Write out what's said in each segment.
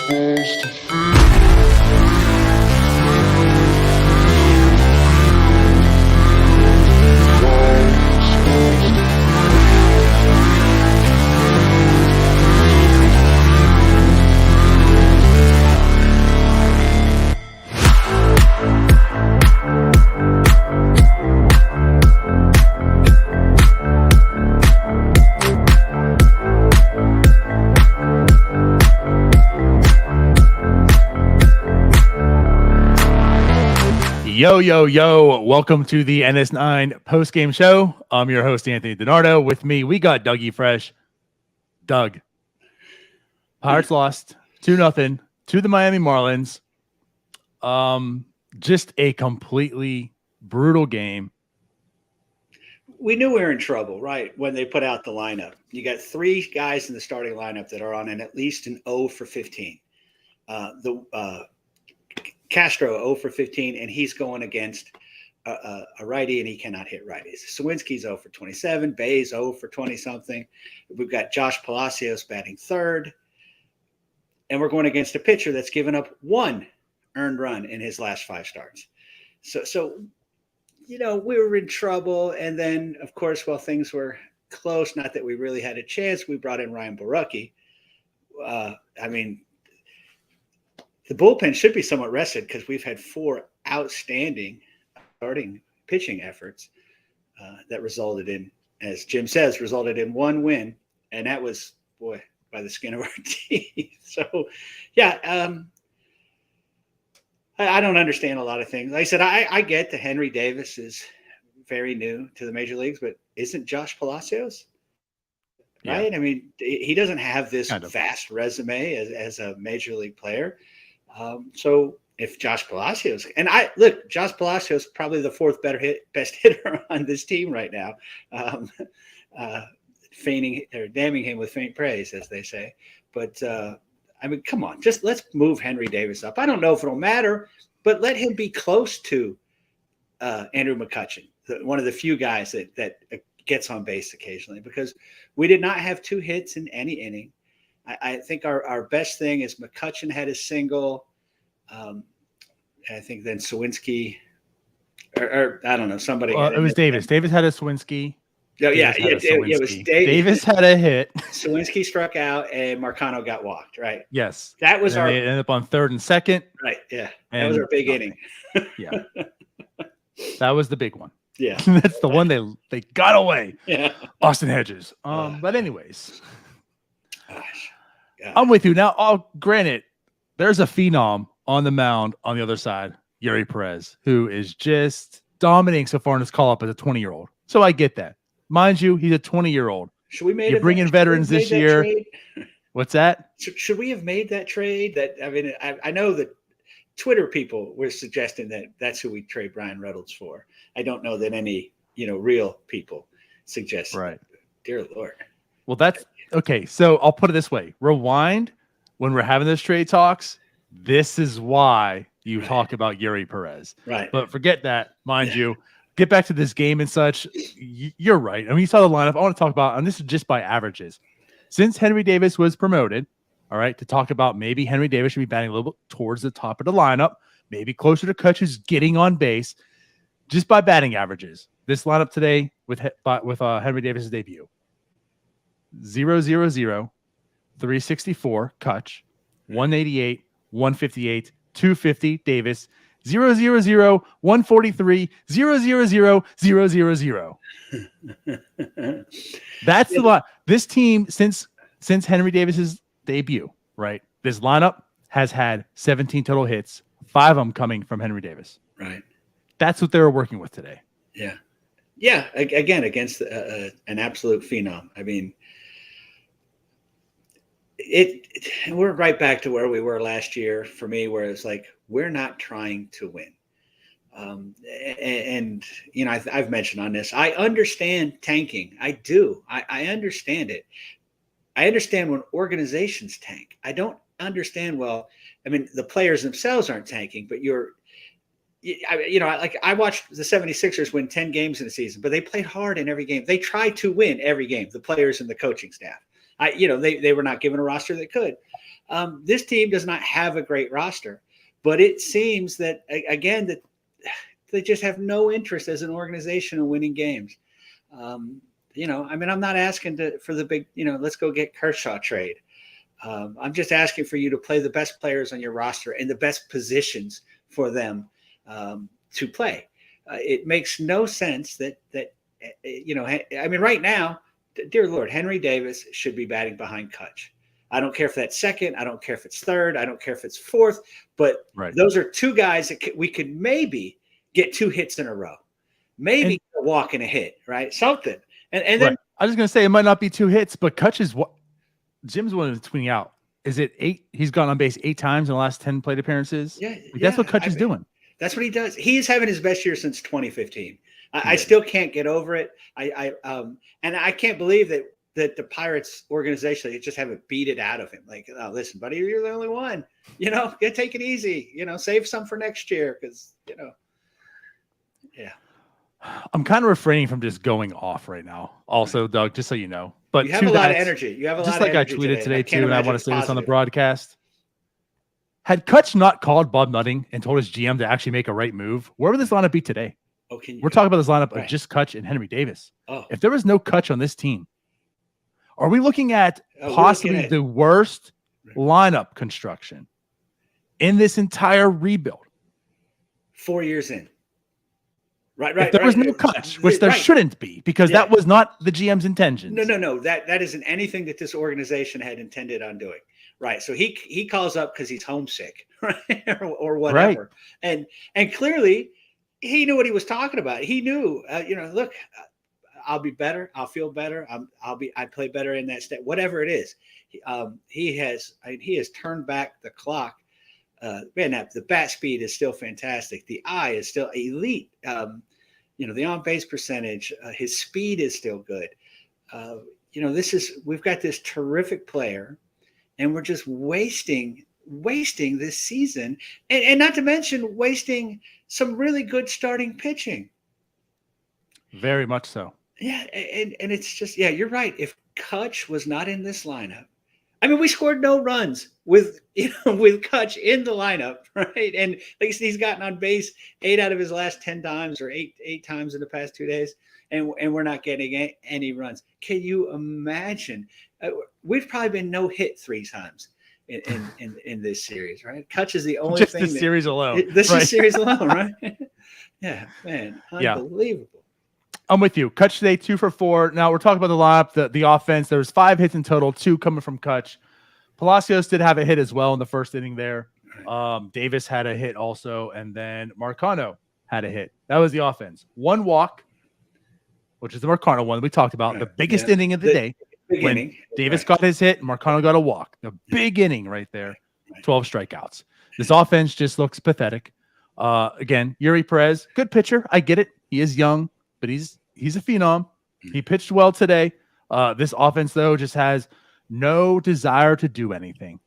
Yo, yo, yo. Welcome to the NS9 Postgame Show. I'm your host, Anthony DiNardo. With me, we got Dougie Fresh. Doug. Pirates lost 2-0 to the Miami Marlins. Just a completely brutal game. We knew we were in trouble, right, when they put out the lineup. You got three guys in the starting lineup that are on at least an 0 for 15. Castro 0 for 15, and he's going against a righty, and he cannot hit righties. Sawinski's 0 for 27. Bay's 0 for 20-something. We've got Josh Palacios batting third, and we're going against a pitcher that's given up one earned run in his last 5 starts. So you know, we were in trouble, and then, of course, while things were close, not that we really had a chance, we brought in Ryan Borucki. The bullpen should be somewhat rested because we've had 4 outstanding starting pitching efforts that resulted in, as Jim says, resulted in 1 win. And that was, boy, by the skin of our teeth. So, yeah, I don't understand a lot of things. Like I said, I get that Henry Davis is very new to the major leagues, but isn't Josh Palacios? Right? Yeah. I mean, he doesn't have this vast resume as a major league player. So if Josh Palacios, and Josh Palacios is probably the 4th best hitter on this team right now, feigning or damning him with faint praise, as they say. But I mean, come on, just let's move Henry Davis up. I don't know if it'll matter, but let him be close to Andrew McCutchen, one of the few guys that gets on base occasionally, because we did not have 2 hits in any inning. I think our best thing is McCutchen had a single. I think then Sawinski, or I don't know, somebody. It was Davis. Davis had a Sawinski. It was Davis had a hit. Sawinski struck out, and Marcano got walked. Right. Yes. That was They ended up on 3rd and 2nd. Right. Yeah. That was our big inning. Yeah. That was the big one. Yeah. That's the one they got away. Yeah. Austin Hedges. But anyways. Gosh. I'm with you now. Granted, there's a phenom on the mound on the other side, Yuri Perez, who is just dominating so far in his call-up as a 20-year-old. So I get that. Mind you, he's a 20-year-old. Should we You bring in veterans this year. What's that? Should we have made that trade? I know that Twitter people were suggesting that that's who we trade Brian Reynolds for. I don't know that any real people suggest. Right. Dear Lord. Well, that's okay. So I'll put it this way: rewind when we're having those trade talks. This is why you talk about Yuri Perez. Right. But forget that, mind you. Get back to this game and such. You're right. I mean, you saw the lineup. I want to talk about, and this is just by averages. Since Henry Davis was promoted, all right, to talk about maybe Henry Davis should be batting a little bit towards the top of the lineup, maybe closer to Kutch, who's getting on base, just by batting averages. This lineup today with Henry Davis's debut: 0-0-0, 364 Kutch, 188, 158, 250 Davis, 0-0-0, 143, 0-0-0, 0-0-0. That's the lot. This team, since Henry Davis's debut, right? This lineup has had 17 total hits, 5 of them coming from Henry Davis. Right. That's what they were working with today. Yeah. Yeah. Again, against an absolute phenom. I mean, we're right back to where we were last year for me, where it's like, we're not trying to win. And I've mentioned on this, I understand tanking. I do. I understand it. I understand when organizations tank. I don't understand, the players themselves aren't tanking, but I watched the 76ers win 10 games in a season, but they played hard in every game. They tried to win every game, the players and the coaching staff. They were not given a roster that could. This team does not have a great roster, but it seems that, again, that they just have no interest as an organization in winning games. I'm not asking for the big, let's go get Kershaw trade. I'm just asking for you to play the best players on your roster in the best positions for them to play. It makes no sense that right now, dear Lord, Henry Davis should be batting behind Kutch. I don't care if that's second. I don't care if it's third. I don't care if it's fourth. But those are two guys that we could maybe get 2 hits in a row, maybe a walk and a hit, right? Something. And then I was going to say it might not be 2 hits, but Kutch is what Jim's one tweeting out. Is it 8? He's gone on base 8 times in the last 10 plate appearances. Yeah, that's what Kutch is doing. That's what he does. He's having his best year since 2015. I still can't get over it. And I can't believe that the Pirates organization, they just haven't beat it out of him. Like, oh, listen, buddy, you're the only one. Take it easy. Save some for next year because, yeah. I'm kind of refraining from just going off right now. Also, Doug, just so you know. But you have a lot of energy. You have a lot of energy. Just like I tweeted today too, and I want to say this on the broadcast. Had Kutch not called Bob Nutting and told his GM to actually make a right move, where would this lineup be today? We're talking about this lineup of just Kutch and Henry Davis. If there was no Kutch on this team, are we looking at possibly the worst lineup construction in this entire rebuild? 4 years in. Right. If there was no Kutch, which there shouldn't be, because that was not the GM's intention. No. That isn't anything that this organization had intended on doing. Right. So he calls up because he's homesick, right, or whatever. Right. And clearly he knew what he was talking about. He knew, look, I'll be better. I'll feel better. I play better in that state. Whatever it is, he has turned back the clock. The bat speed is still fantastic. The eye is still elite. The on base percentage, his speed is still good. We've got this terrific player, and we're just wasting this season, and not to mention wasting some really good starting pitching. Very much so. Yeah, and it's just, you're right. If Kutch was not in this lineup, I mean, we scored no runs with Kutch in the lineup, right? And at least he's gotten on base 8 out of his last 10 times, or eight times in the past 2 days, and we're not getting any runs. Can you imagine? We've probably been no hit 3 times in this series, right? Kutch is the only thing. This series alone. This series alone, right? Yeah, man, unbelievable. Yeah. I'm with you. Kutch today, 2 for 4. Now we're talking about the lineup, the offense. There was 5 hits in total, 2 coming from Kutch. Palacios did have a hit as well in the first inning there. Davis had a hit also, and then Marcano had a hit. That was the offense. 1 walk, which is the Marcano one we talked about, the biggest inning of the day. When Davis got his hit, Marcano got a walk. The big inning right there, 12 strikeouts. This offense just looks pathetic. Again, Yuri Perez, good pitcher. I get it. He is young, but he's a phenom. He pitched well today. This offense, though, just has no desire to do anything.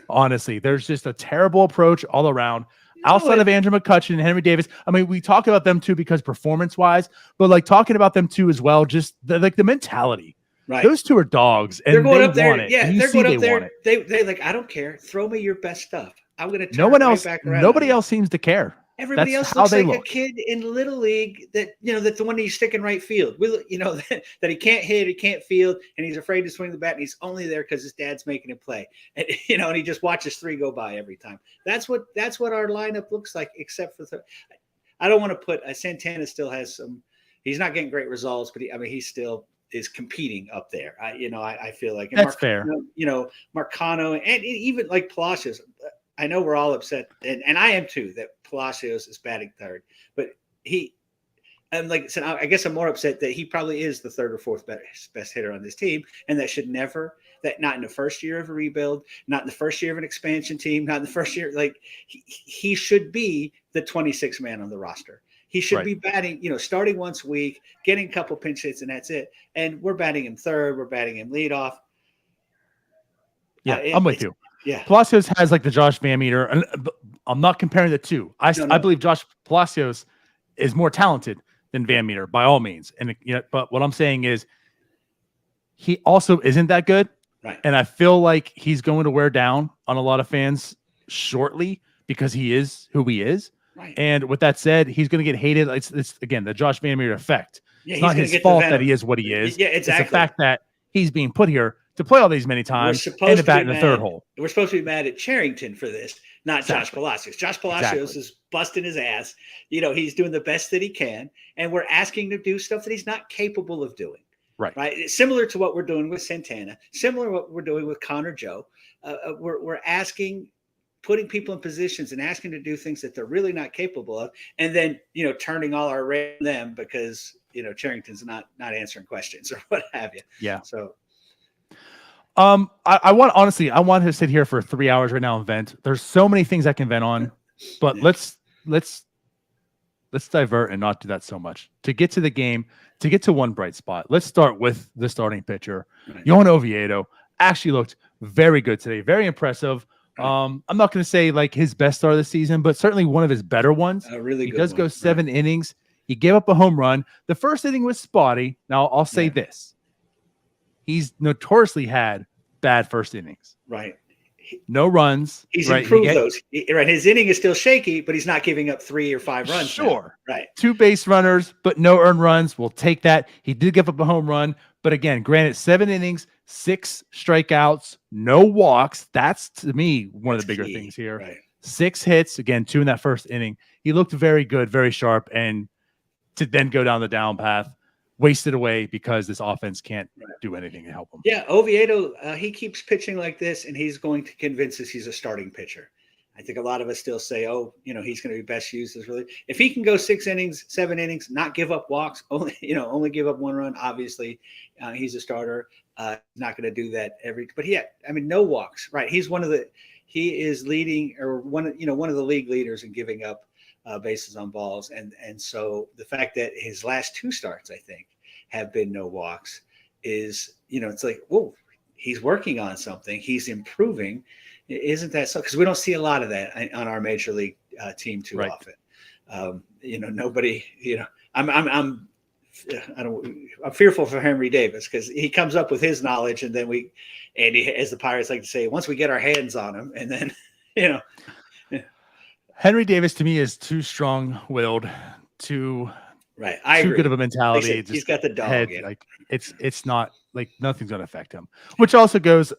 Honestly, there's just a terrible approach all around. Outside of Andrew McCutcheon and Henry Davis, I mean, we talk about them too because performance-wise, but like talking about them too as well, just the mentality. Right. Those two are dogs, and they're going up there. They're going up there. They like, I don't care. Throw me your best stuff. I'm going to turn back around. Nobody else seems to care. Everybody else looks like a kid in Little League that, that's the one he's sticking right field. That he can't hit, he can't field, and he's afraid to swing the bat, and he's only there because his dad's making him play. And, and he just watches 3 go by every time. That's what our lineup looks like, except for I don't want to put Santana still has some. He's not getting great results, but he still is competing up there. I feel like that's fair. Marcano and even like Palacios. I know we're all upset, and I am too, that Palacios is batting third. But like I said, I guess I'm more upset that he probably is the 3rd or 4th best hitter on this team, and not in the first year of a rebuild, not in the first year of an expansion team, not in the first year. Like he should be the 26th man on the roster. He should be batting, starting once a week, getting a couple pinch hits, and that's it. And we're batting him third. We're batting him leadoff. Yeah, I'm with you. Yeah. Palacios has like the Josh Van Meter, and I'm not comparing the two. I believe Josh Palacios is more talented than Van Meter by all means. And but what I'm saying is he also isn't that good. Right. And I feel like he's going to wear down on a lot of fans shortly because he is who he is. Right. And with that said, he's going to get hated. It's again, the Josh Van Meter effect. Yeah, It's he's not going to his get fault the that he venom. is what he is. Yeah, exactly. It's the fact that he's being put here to play all these many times and to bat in the third hole. We're supposed to be mad at Cherington for this, not Exactly. Josh Palacios. Josh Palacios is busting his ass. He's doing the best that he can, and we're asking him to do stuff that he's not capable of doing. Right. Right. Similar to what we're doing with Santana, similar to what we're doing with Connor Joe. We're asking, putting people in positions and asking to do things that they're really not capable of, and then turning all our rate on them because Charrington's not answering questions or what have you. Yeah. So I want I want to sit here for 3 hours right now and vent. There's so many things I can vent on, but let's divert and not do that so much. To get to the game, to get to one bright spot, let's start with the starting pitcher. Right. Yohan Oviedo actually looked very good today, very impressive. Right. I'm not going to say like his best start of the season, but certainly one of his better ones. Really he good does one. go 7 innings. He gave up a home run. The first inning was spotty. Now I'll say this: he's notoriously had bad first innings. Right. No runs. He's right? improved those. Right. His inning is still shaky, but he's not giving up 3 or 5 runs. Sure. Now. Right. 2 base runners, but no earned runs. We'll take that. He did give up a home run, but again, granted, 7 innings, 6 strikeouts, no walks. That's to me one of the bigger things here. Right. 6 hits, again, 2 in that first inning. He looked very good, very sharp, and to then go down the down path, wasted away because this offense can't do anything to help him. Yeah, Oviedo, he keeps pitching like this, and he's going to convince us he's a starting pitcher. I think a lot of us still say, he's going to be best used as really. If he can go 6 innings, 7 innings, not give up walks, only give up 1 run, obviously, he's a starter. Not going to do that but no walks, right? He is leading or one of the league leaders in giving up bases on balls. And so the fact that his last 2 starts, I think, have been no walks is, it's like, whoa, he's working on something. He's improving. Isn't that so? Because we don't see a lot of that on our major league team too often. Nobody, I'm fearful for Henry Davis because he comes up with his knowledge, and then as the Pirates like to say, once we get our hands on him, and then, Henry Davis to me is too strong-willed, too good of a mentality. Like he's got the dog. Like it's not like nothing's going to affect him, which also goes.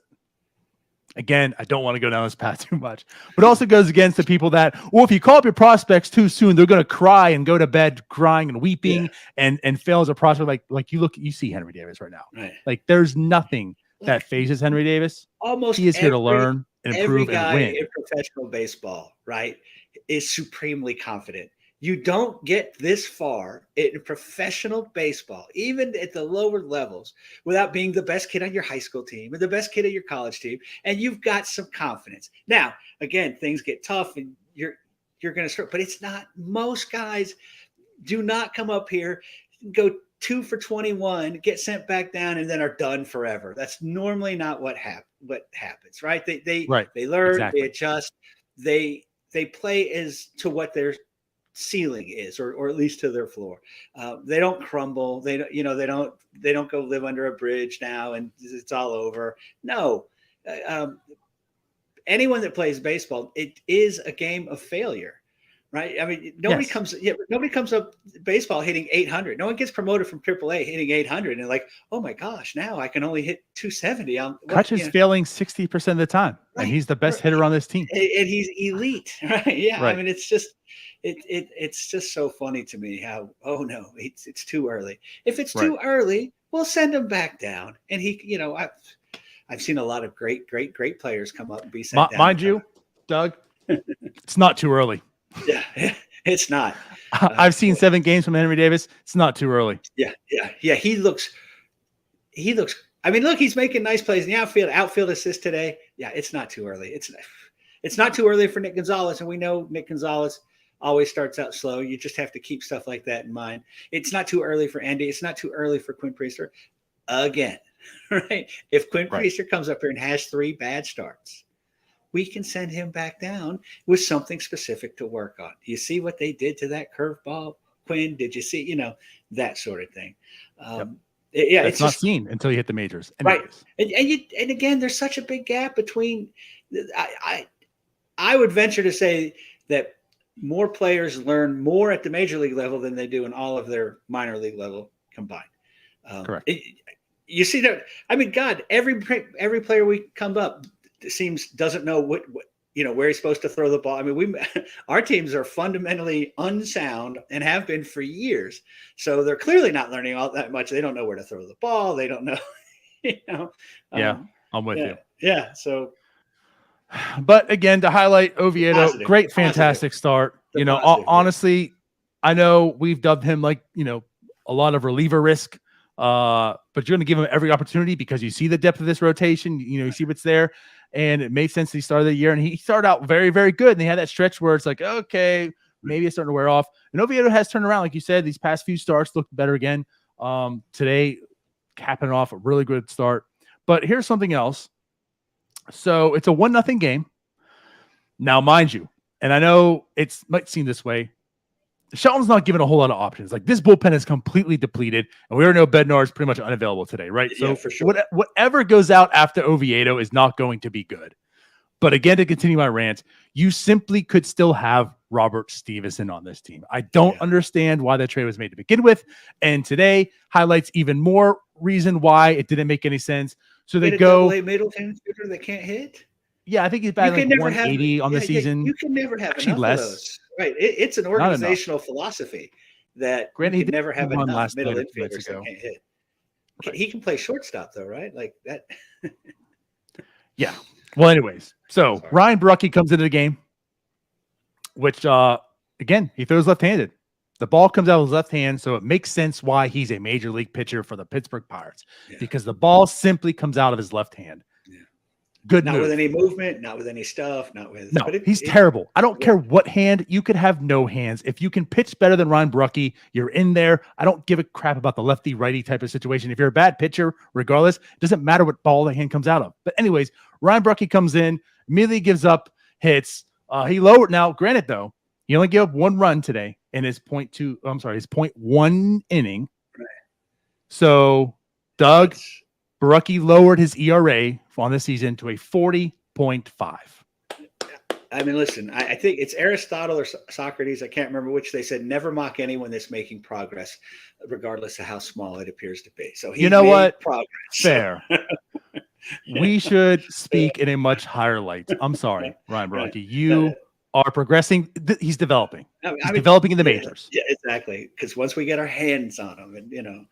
Again, I don't want to go down this path too much, but also goes against the people that, if you call up your prospects too soon, they're going to cry and go to bed crying and weeping and fail as a prospect. Like you see Henry Davis right now. Right. Like there's nothing that phases Henry Davis. Almost he is here to learn and improve every guy and win. In professional baseball, right, is supremely confident. You don't get this far in professional baseball, even at the lower levels, without being the best kid on your high school team or the best kid on your college team, and you've got some confidence. Now, again, things get tough, and you're going to start, but it's not. Most guys do not come up here, go 2 for 21, get sent back down, and then are done forever. That's normally not what happens, right? They learn, they adjust, they play as to what their ceiling is, or at least to their floor. They don't crumble. They don't go live under a bridge now and it's all over. No, anyone that plays baseball, it is a game of failure, right? I mean, nobody comes up baseball hitting 800. No one gets promoted from AAA hitting 800 and like, oh my gosh, now I can only hit 270. Kutch is failing 60% of the time, and he's the best hitter on this team. And he's elite, right? Yeah, right. I mean, it's just. It's just so funny to me how, it's too early. If it's too early, we'll send him back down. And he, I've seen a lot of great players come up and be sent down. Mind you, Doug, it's not too early. Yeah, it's not. I've seen 7 games from Henry Davis. It's not too early. Yeah. He looks. I mean, look, he's making nice plays in the outfield assist today. Yeah, it's not too early. It's not too early for Nick Gonzalez, and we know Nick Gonzalez always starts out slow. You just have to keep stuff like that in mind. It's not too early for Andy. It's not too early for Quinn Priester. Again, right? If Quinn Priester comes up here and has 3 bad starts, we can send him back down with something specific to work on. Do you see what they did to that curveball, Quinn? Did you see, that sort of thing? Yeah, That's it's not just seen until you hit the majors. right. Anyways. And again, there's such a big gap between. I would venture to say that more players learn more at the major league level than they do in all of their minor league level combined. Correct. You see that? I mean, God, every player we come up doesn't know what where he's supposed to throw the ball. I mean, our teams are fundamentally unsound and have been for years. So they're clearly not learning all that much. They don't know where to throw the ball. They don't know, Yeah, I'm with you. Yeah. So, but again, to highlight Oviedo, great, fantastic start. Honestly, I know we've dubbed him like, a lot of reliever risk. But you're going to give him every opportunity because you see the depth of this rotation. You see what's there. And it made sense that he started the year, and he started out very, very good. And they had that stretch where it's like, okay, maybe it's starting to wear off. And Oviedo has turned around. Like you said, these past few starts looked better again. Today, capping off a really good start. But here's something else. So it's a 1-0 game. Now, mind you, and I know it might seem this way, Shelton's not given a whole lot of options. Like, this bullpen is completely depleted, and we already know Bednar is pretty much unavailable today, right? So for sure. Whatever goes out after Oviedo is not going to be good. But again, to continue my rant, you simply could still have Robert Stevenson on this team. I don't understand why that trade was made to begin with, and today highlights even more reason why it didn't make any sense. So they go AA middle infielder that can't hit. Yeah, I think he's batting like 180 on the season. You can never have enough of those. Right. It's an organizational philosophy that you can never have enough middle infielders that can't hit. Right. He can play shortstop though, right? Like that. Yeah. Well, anyways, so Ryan Brucky comes into the game, which again, he throws left-handed. The ball comes out of his left hand, so it makes sense why he's a major league pitcher for the Pittsburgh Pirates, because the ball simply comes out of his left hand. Good not move. With any movement, not with any stuff, not with. No, he's terrible. I don't care what hand. You could have no hands. If you can pitch better than Ryan Brucky, you're in there. I don't give a crap about the lefty-righty type of situation. If you're a bad pitcher, regardless, it doesn't matter what ball the hand comes out of. But anyways, Ryan Brucky comes in, immediately gives up hits. He lowered. Now, granted, though, he only gave up 1 run today in his his 0.1 inning. Right. So, Doug, Brucky lowered his ERA on the season to a 40.5. I mean, listen, I think it's Aristotle or Socrates. I can't remember which. They said, never mock anyone that's making progress, regardless of how small it appears to be. So he made progress. Fair. We should speak in a much higher light. I'm sorry, Ryan Brucky. You are progressing. He's developing. He's developing in the majors. Yeah, exactly. Because once we get our hands on him, and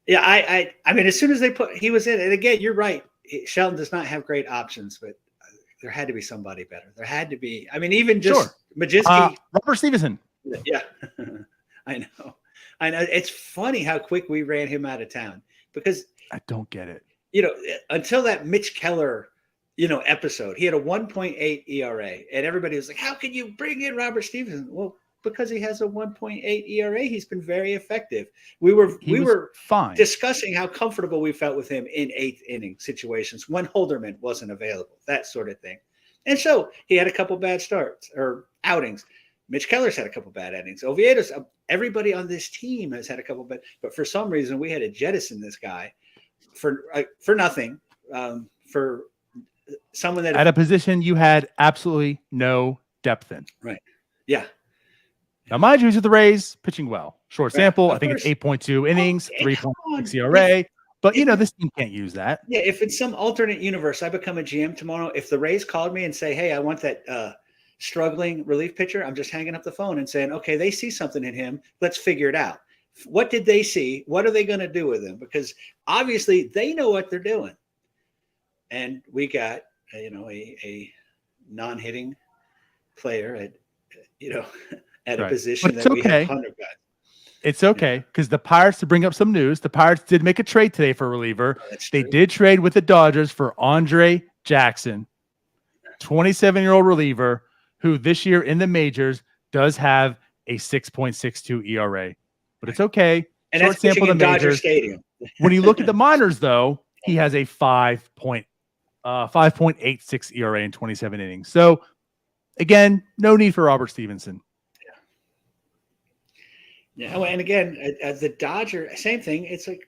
yeah, I mean, as soon as he was in, and again, you're right. Shelton does not have great options, but there had to be somebody better. There had to be. I mean, even just Majewski, Robert Stevenson. Yeah, I know. It's funny how quick we ran him out of town because I don't get it. Until that Mitch Keller, episode, he had a 1.8 ERA, and everybody was like, "How can you bring in Robert Stevenson?" Well, because he has a 1.8 ERA, he's been very effective. We were fine discussing how comfortable we felt with him in 8th inning situations when Holderman wasn't available, that sort of thing. And so he had a couple bad starts or outings. Mitch Keller's had a couple bad outings. Oviedo's, everybody on this team has had a couple bad, but for some reason we had to jettison this guy for nothing, for someone that at a position you had absolutely no depth in. Right. Yeah. Now, mind you, he's with the Rays, pitching well. Short sample. I think it's 8.2 innings, 3.6 ERA. But, this team can't use that. Yeah, if in some alternate universe I become a GM tomorrow, if the Rays called me and say, hey, I want that struggling relief pitcher, I'm just hanging up the phone and saying, okay, they see something in him. Let's figure it out. What did they see? What are they going to do with him? Because obviously they know what they're doing. And we got, a non-hitting player at, at a position that we have 100 guys. It's okay because the Pirates, to bring up some news, the Pirates did make a trade today for a reliever. They did trade with the Dodgers for Andre Jackson, 27-year-old reliever who this year in the majors does have a 6.62 ERA. But it's okay. And that's pitching in Dodger Stadium. When you look at the minors, though, he has a 5.86 ERA in 27 innings. So, again, no need for Robert Stevenson. Yeah, and again, as the Dodger, same thing. It's like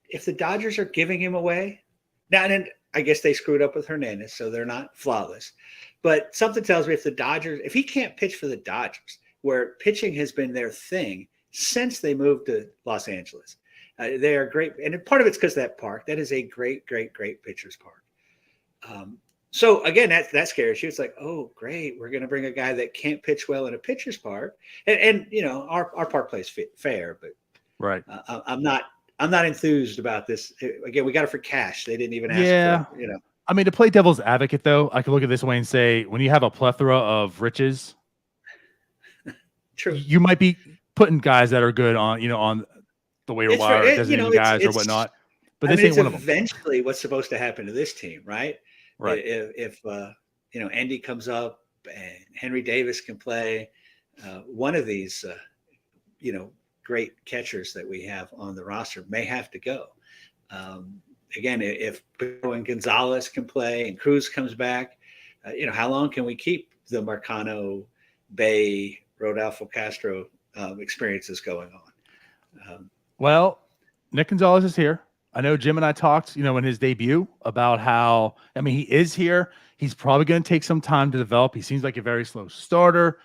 if the Dodgers are giving him away, now and then I guess they screwed up with Hernandez, so they're not flawless. But something tells me if he can't pitch for the Dodgers, where pitching has been their thing since they moved to Los Angeles, they are great. And part of it's because of that park. That is a great, great, great pitcher's park. So again, that scares you. It's like, oh, great, we're going to bring a guy that can't pitch well in a pitcher's park, and our park plays fair, but right. I'm not enthused about this. Again, we got it for cash. They didn't even ask for, I mean, to play devil's advocate, though, I could look at this way and say, when you have a plethora of riches, true, you might be putting guys that are good on the waiver wire, designated guys or whatnot. But this ain't one of them. Eventually, what's supposed to happen to this team, right? Right. If Andy comes up and Henry Davis can play, one of these, great catchers that we have on the roster may have to go. Again, if Pedro and Gonzalez can play and Cruz comes back, how long can we keep the Marcano, Bay, Rodolfo Castro experiences going on? Well, Nick Gonzalez is here. I know Jim and I talked, in his debut about how, he is here. He's probably going to take some time to develop. He seems like a very slow starter.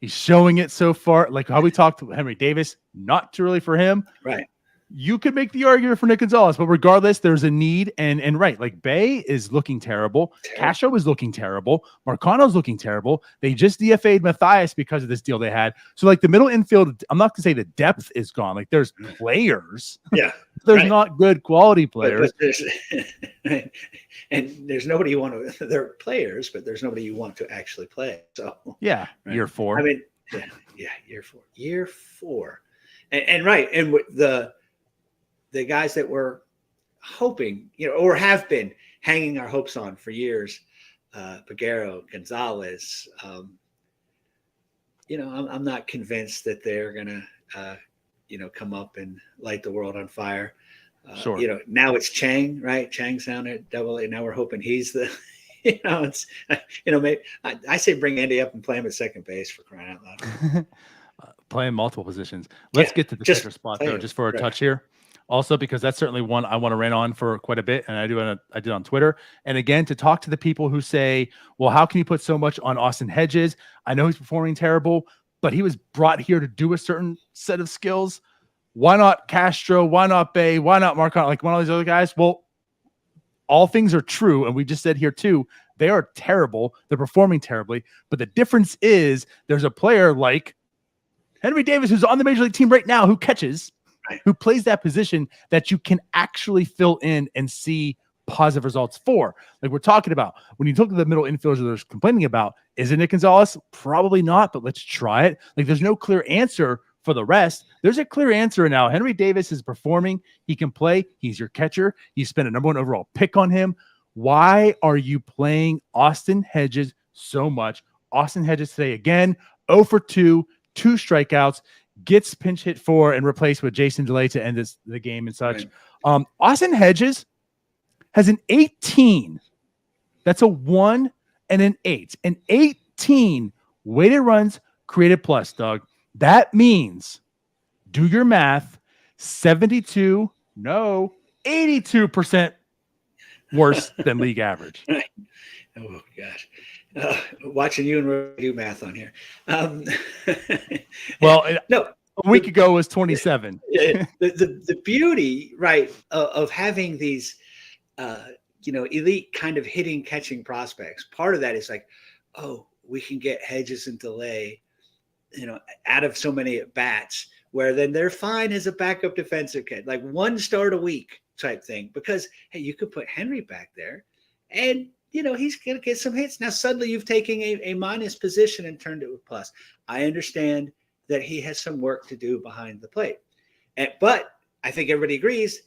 He's showing it so far. Like how we talked to Henry Davis, not too early for him. Right. You could make the argument for Nick Gonzalez, but regardless, there's a need. And right, like Bay is looking terrible. Castro is looking terrible. Marcano's looking terrible. They just DFA'd Matthias because of this deal they had. So like the middle infield, I'm not going to say the depth is gone. Like there's players. Yeah. There's not good quality players. But and there's nobody you want to, they're players, but there's nobody you want to actually play. So yeah, right. Year 4. Year 4. And right. And with the guys that we're hoping, or have been hanging our hopes on for years, Peguero, Gonzalez, I'm not convinced that they're going to, come up and light the world on fire. Sure. Now it's Chang, right? Chang's down at Double-A. Now we're hoping he's the, maybe I say bring Andy up and play him at second base for crying out loud. Playing multiple positions. Let's get to the catcher spot though, just for a touch here. Also, because that's certainly one I want to rant on for quite a bit, and I did on Twitter. And again, to talk to the people who say, well, how can you put so much on Austin Hedges? I know he's performing terrible, but he was brought here to do a certain set of skills. Why not Castro? Why not Bay? Why not Marcano? Like one of these other guys? Well, all things are true, and we just said here too, they are terrible. They're performing terribly. But the difference is there's a player like Henry Davis who's on the major league team right now who catches, who plays that position that you can actually fill in and see positive results for. Like we're talking about, when you look at the middle infielders that they're complaining about, is it Nick Gonzalez? Probably not, but let's try it. Like there's no clear answer for the rest. There's a clear answer now. Henry Davis is performing. He can play. He's your catcher. You spent a #1 overall pick on him. Why are you playing Austin Hedges so much? Austin Hedges today, again, 0 for 2, 2 strikeouts, gets pinch hit for and replaced with Jason DeLay to end the game and such. Right. Austin Hedges has an 18. That's a 1 and an 8. An 18 weighted runs created plus, Doug. That means, do your math, 82% worse than league average. Oh, gosh. Watching you and Roy do math on here. Well, no, a week ago was 27. The beauty, right, of having these, elite kind of hitting, catching prospects. Part of that is like, oh, we can get Hedges and DeLay, out of so many at bats, where then they're fine as a backup defensive kid, like 1 start a week type thing. Because hey, you could put Henry back there, and he's going to get some hits. Now, suddenly you've taken a minus position and turned it with plus. I understand that he has some work to do behind the plate. But I think everybody agrees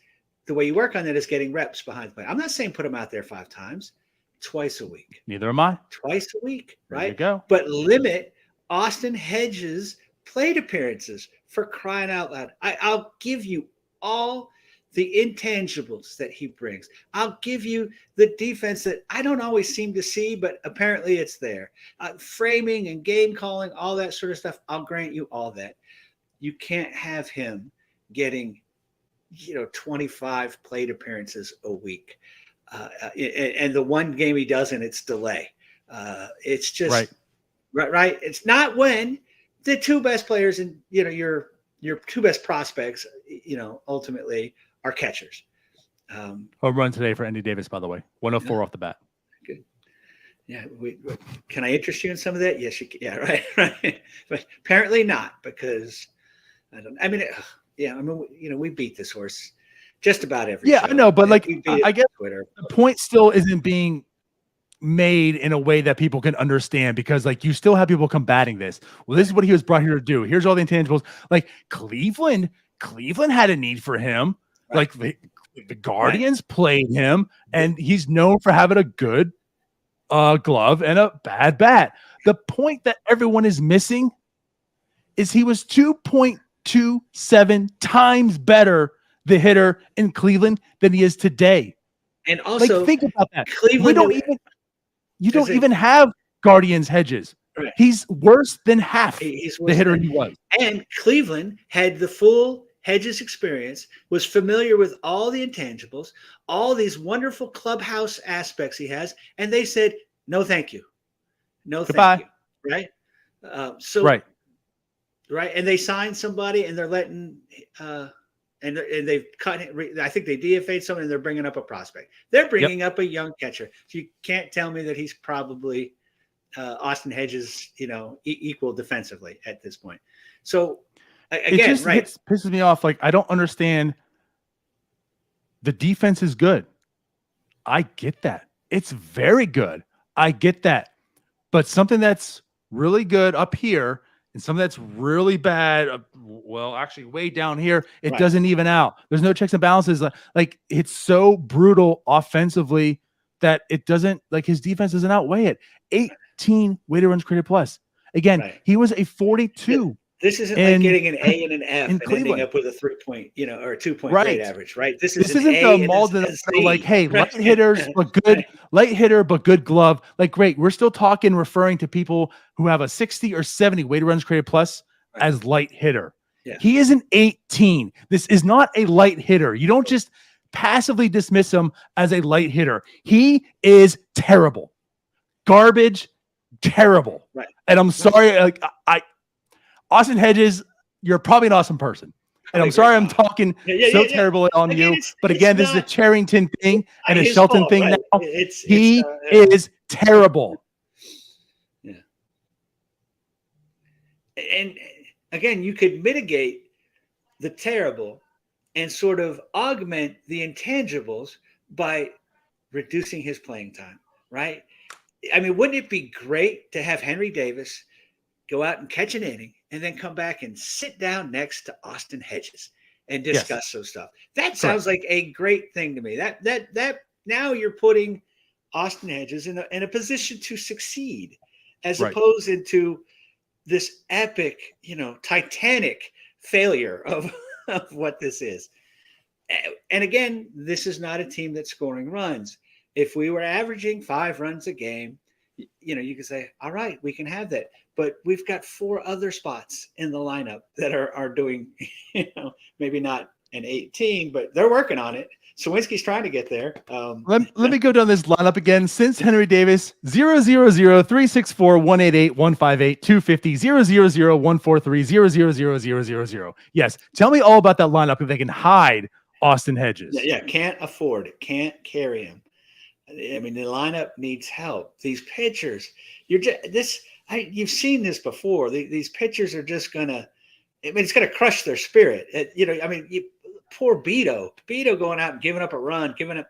the way you work on that is getting reps behind the plate. I'm not saying put him out there 5 times, twice a week. Neither am I. Twice a week, right? There you go. But limit Austin Hedges' plate appearances, for crying out loud. I'll give you all the intangibles that he brings. I'll give you the defense that I don't always seem to see, but apparently it's there. Framing and game calling, all that sort of stuff. I'll grant you all that. You can't have him getting, 25 plate appearances a week. And the one game he doesn't, it's delay. It's just right. It's not when the two best players and your two best prospects, ultimately are catchers. Home run today for Andy Davis, by the way, 104 off the bat. Good. Yeah. Can I interest you in some of that? Yes, you can. Yeah. Right. But apparently not, because we beat this horse just about every show. I know, but I guess Twitter. The point still isn't being made in a way that people can understand, because you still have people combating this. Well, this is what he was brought here to do. Here's all the intangibles. Cleveland had a need for him. Right. The Guardians played him, and he's known for having a good glove and a bad bat. The point that everyone is missing is he was 2.27 times better the hitter in Cleveland than he is today. And also, think about that. Cleveland, you don't even have Guardians hedges. Right. He's worse than half the hitter he was. And Cleveland had the full Hedges experience, was familiar with all the intangibles, all these wonderful clubhouse aspects he has, and they said, no, thank you. No, Goodbye. Thank you. Right? Right. And they signed somebody, and they're letting and they've cut. I think they DFA'd someone, and they're bringing up a prospect. They're bringing up a young catcher. So you can't tell me that he's probably Austin Hedges, equal defensively at this point. So again, it just pisses me off. I don't understand. The defense is good. I get that. It's very good. I get that. But something that's really good up here and something that's really bad, actually way down here, it doesn't even out. There's no checks and balances. It's so brutal offensively that it doesn't, his defense doesn't outweigh it. 18 weighted runs created plus. Again, he was a 42. This isn't like getting an A and an F and ending up with a 3-point, or a 2-point grade average, right? This isn't the Malden, hey, light hitters, but good, light hitter, but good glove. Great. We're still referring to people who have a 60 or 70 weighted runs created plus as light hitter. Yeah. He is an 18. This is not a light hitter. You don't just passively dismiss him as a light hitter. He is terrible. Garbage, terrible. Right. And I'm sorry, Austin Hedges, you're probably an awesome person. And I'm sorry I'm talking terribly on you. But again, this is a Charrington thing and a Shelton thing now. He is terrible. Yeah. And again, you could mitigate the terrible and sort of augment the intangibles by reducing his playing time, right? I mean, wouldn't it be great to have Henry Davis go out and catch an inning and then come back and sit down next to Austin Hedges and discuss those stuff? That sounds like a great thing to me. That now you're putting Austin Hedges in a position to succeed, as opposed to this epic, titanic failure of what this is. And again, this is not a team that's scoring runs. If we were averaging 5 runs a game, you could say, all right, we can have that. But we've got 4 other spots in the lineup that are doing, maybe not an 18, but they're working on it. Sawinski's trying to get there. Let me go down this lineup again. Since Henry Davis, 000-364-188-158-250-000-143-000-000. Yes. Tell me all about that lineup if they can hide Austin Hedges. Yeah. Can't afford it. Can't carry him. I mean, the lineup needs help. These pitchers, you've seen this before. These pitchers are just gonna, it's gonna crush their spirit. Poor Beto going out and giving up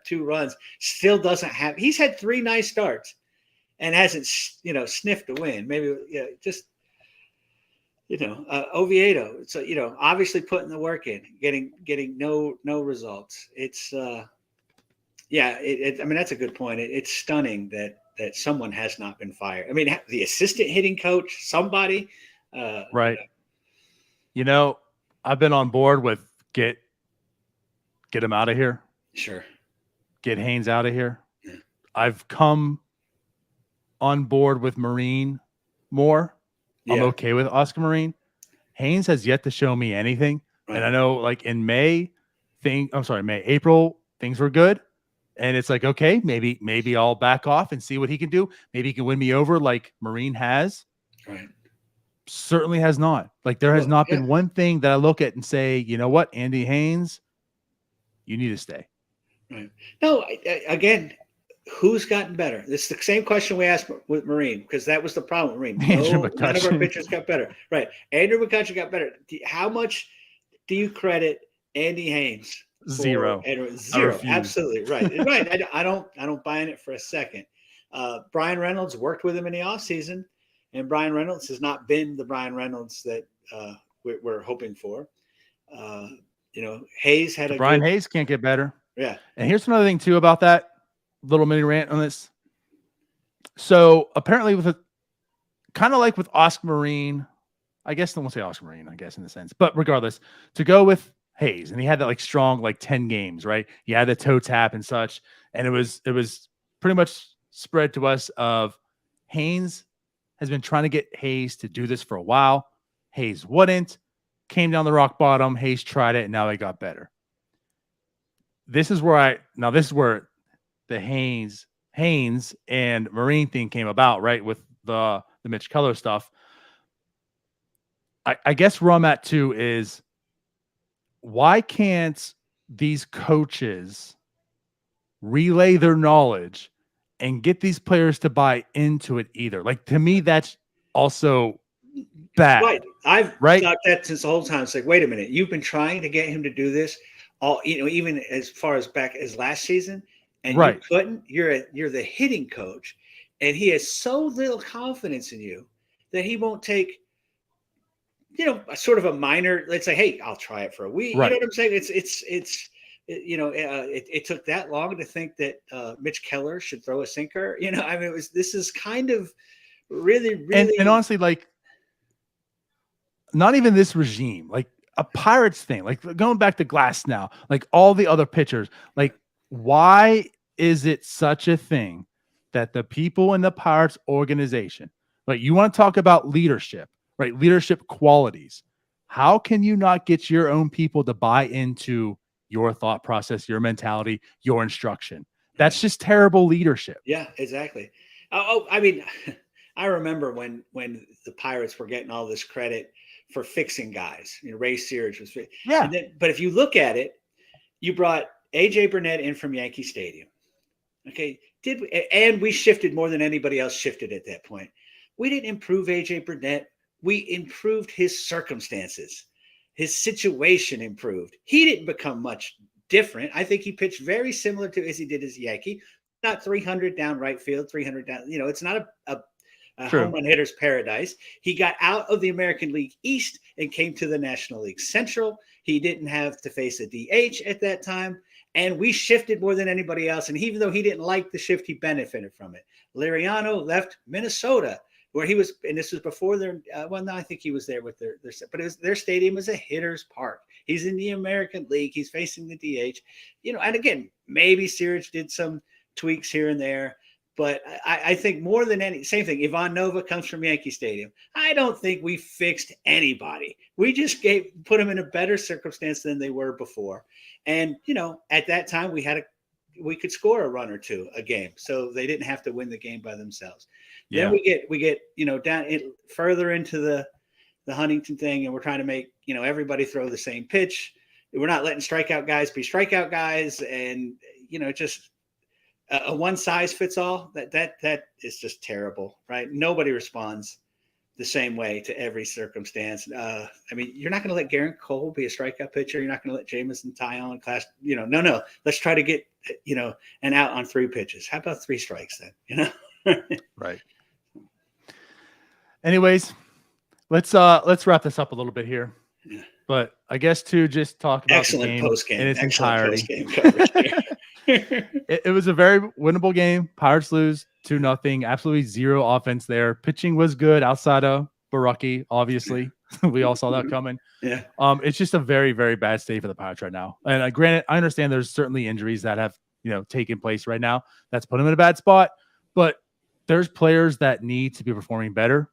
2 runs, still doesn't have. He's had 3 nice starts, and hasn't sniffed a win. Maybe Oviedo. So obviously putting the work in, getting no results. It's that's a good point. It's stunning that someone has not been fired. I mean, the assistant hitting coach, somebody. Right. I've been on board with get him out of here. Sure. Get Haynes out of here. Yeah. I've come on board with Marine more. Yeah. I'm okay with Oscar Marine. Haynes has yet to show me anything. Right. And I know in May, April, things were good. And it's like, okay, maybe I'll back off and see what he can do. Maybe he can win me over like Marine has. Right. Certainly has not. Like there has not been one thing that I look at and say, you know what, Andy Haynes, you need to stay. Right. No, again, who's gotten better? It's the same question we asked with Marine, because that was the problem with Marine. None of our pitchers got better. Right. Andrew McCutchen got better. How much do you credit Andy Haynes? Zero. Zero. Absolutely. Right. Right. I don't buy in it for a second. Brian Reynolds worked with him in the offseason, and Brian Reynolds has not been the Brian Reynolds that we're hoping for. Hayes had Brian Hayes can't get better. Yeah. And here's another thing too about that little mini rant on this. So apparently with kind of like with Oscar Marine, I guess I won't say Oscar Marine, I guess in the sense, but regardless, to go with Hayes, and he had that like strong, like 10 games, right? He had the toe tap and such. And it was pretty much spread to us of Haynes has been trying to get Hayes to do this for a while. Hayes wouldn't, came down the rock bottom. Hayes tried it, and now he got better. This is where the Haynes and Marine thing came about, right? With the Mitch Keller stuff. I guess where I'm at too is, why can't these coaches relay their knowledge and get these players to buy into it either? Like, to me, that's also bad. Right. I've thought that since the whole time. It's like, wait a minute, you've been trying to get him to do this even as far as back as last season, and you couldn't. You're the hitting coach, and he has so little confidence in you that he won't take, sort of a minor. Let's say, hey, I'll try it for a week. Right. You know what I'm saying? It took that long to think that Mitch Keller should throw a sinker. This is kind of really, and honestly, like, not even this regime, like a Pirates thing, like going back to Glass now, like all the other pitchers, like, why is it such a thing that the people in the Pirates organization, like, you want to talk about leadership, right? Leadership qualities. How can you not get your own people to buy into your thought process, your mentality, your instruction? That's just terrible leadership. Yeah, exactly. I mean, I remember when the Pirates were getting all this credit for fixing guys. Ray Searage was. Yeah. But if you look at it, you brought AJ Burnett in from Yankee Stadium. Okay. And we shifted more than anybody else shifted at that point. We didn't improve AJ Burnett. We improved his circumstances. His situation improved. He didn't become much different. I think he pitched very similar to as he did as Yankee. Not 300 down right field, 300 down. It's not a home run hitter's paradise. He got out of the American League East and came to the National League Central. He didn't have to face a DH at that time. And we shifted more than anybody else. And even though he didn't like the shift, he benefited from it. Liriano left Minnesota, where he was, and this was before their, I think he was there with but their stadium is a hitter's park. He's in the American League. He's facing the DH, and again, maybe Searage did some tweaks here and there. But I think more than same thing. Ivan Nova comes from Yankee Stadium. I don't think we fixed anybody. We just put them in a better circumstance than they were before. And, at that time we could score a run or two a game. So they didn't have to win the game by themselves. Yeah. Then we get down further into the Huntington thing, and we're trying to make, everybody throw the same pitch. We're not letting strikeout guys be strikeout guys. And, just a one size fits all, that is just terrible, right? Nobody responds the same way to every circumstance. You're not going to let Garrett Cole be a strikeout pitcher. You're not going to let Jamison Tyone class, no. Let's try to get, an out on 3 pitches. How about 3 strikes then, Right. Anyways, let's wrap this up a little bit here. Yeah. But I guess to just talk about the game in its entirety. It was a very winnable game. Pirates lose 2-0. Absolutely zero offense there. Pitching was good outside of Baraki, obviously. We all saw that coming. Yeah. It's just a very, very bad state for the Pirates right now. And granted, I understand there's certainly injuries that have taken place right now. That's put them in a bad spot. But there's players that need to be performing better.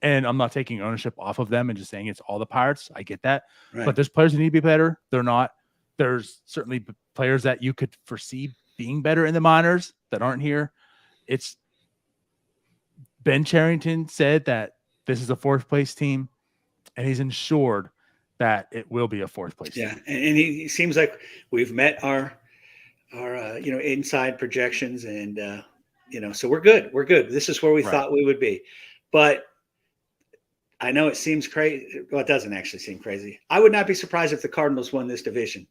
And I'm not taking ownership off of them and just saying it's all the Pirates. I get that. Right. But there's players who need to be better. They're not. there's certainly players that you could foresee being better in the minors that aren't here. It's Ben Cherington said that this is a 4th place team, and he's ensured that it will be a 4th place Yeah, team. and he seems like we've met our inside projections, and so we're good. We're good. This is where we thought we would be, but I know it seems crazy. Well, it doesn't actually seem crazy. I would not be surprised if the Cardinals won this division.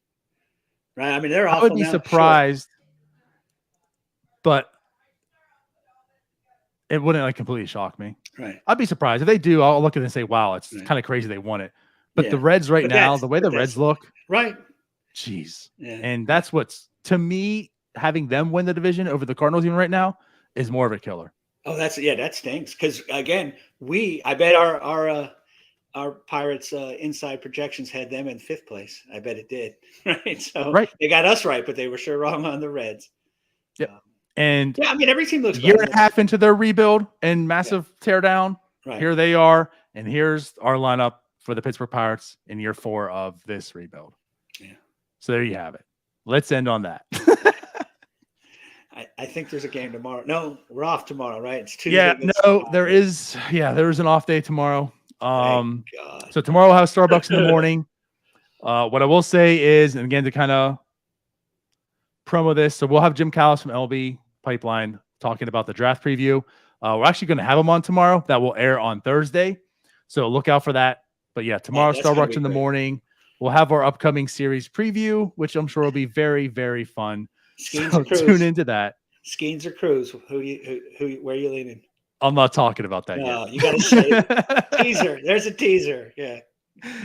Right? I mean, they're awful. I would be surprised, but it wouldn't like completely shock me. Right. I'd be surprised if they do. I'll look at it and say, "Wow, it's kind of crazy they won it." But the Reds now, the way the Reds look, right? Jeez, yeah. And that's what's, to me, having them win the division over the Cardinals even right now is more of a killer. Oh, that stinks. Because again, I bet our Pirates inside projections had them in 5th place. I bet it did. Right. So they got us right, but they were sure wrong on the Reds. Yep. And I mean, every team looks a year and a half into their rebuild and massive teardown. Right. Here they are. And here's our lineup for the Pittsburgh Pirates in year 4 of this rebuild. Yeah. So there you have it. Let's end on that. I think there's a game tomorrow. No, we're off tomorrow, right? It's Tuesday. Yeah, no, there is an off day tomorrow. God. So tomorrow we'll have Starbucks in the morning. What I will say is, and again, to kind of promo this, so we'll have Jim Callis from LB Pipeline talking about the draft preview. We're actually going to have him on tomorrow. That will air on Thursday. So look out for that. But yeah, tomorrow, Starbucks in the morning. We'll have our upcoming series preview, which I'm sure will be very, very fun. So tune into that. Skeens or Cruz? Where are you leaning? I'm not talking about that no, yet. You got to say teaser. There's a teaser. Yeah.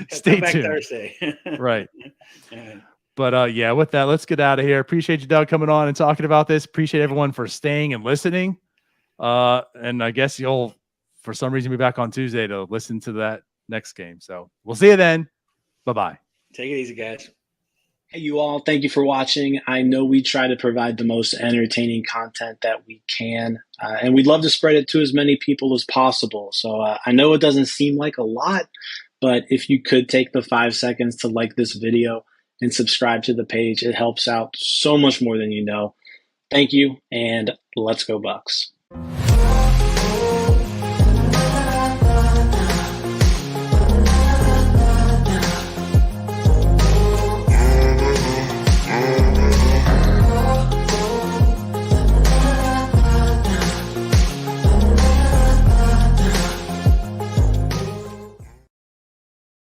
Stay tuned. Thursday. Right. But yeah, with that, let's get out of here. Appreciate you, Doug, coming on and talking about this. Appreciate everyone for staying and listening. And I guess you'll, for some reason, be back on Tuesday to listen to that next game. So we'll see you then. Bye-bye. Take it easy, guys. Hey, you all. Thank you for watching. I know we try to provide the most entertaining content that we can, and we'd love to spread it to as many people as possible. So I know it doesn't seem like a lot, but if you could take the 5 seconds to like this video and subscribe to the page, it helps out so much more than you know. Thank you, and let's go Bucks.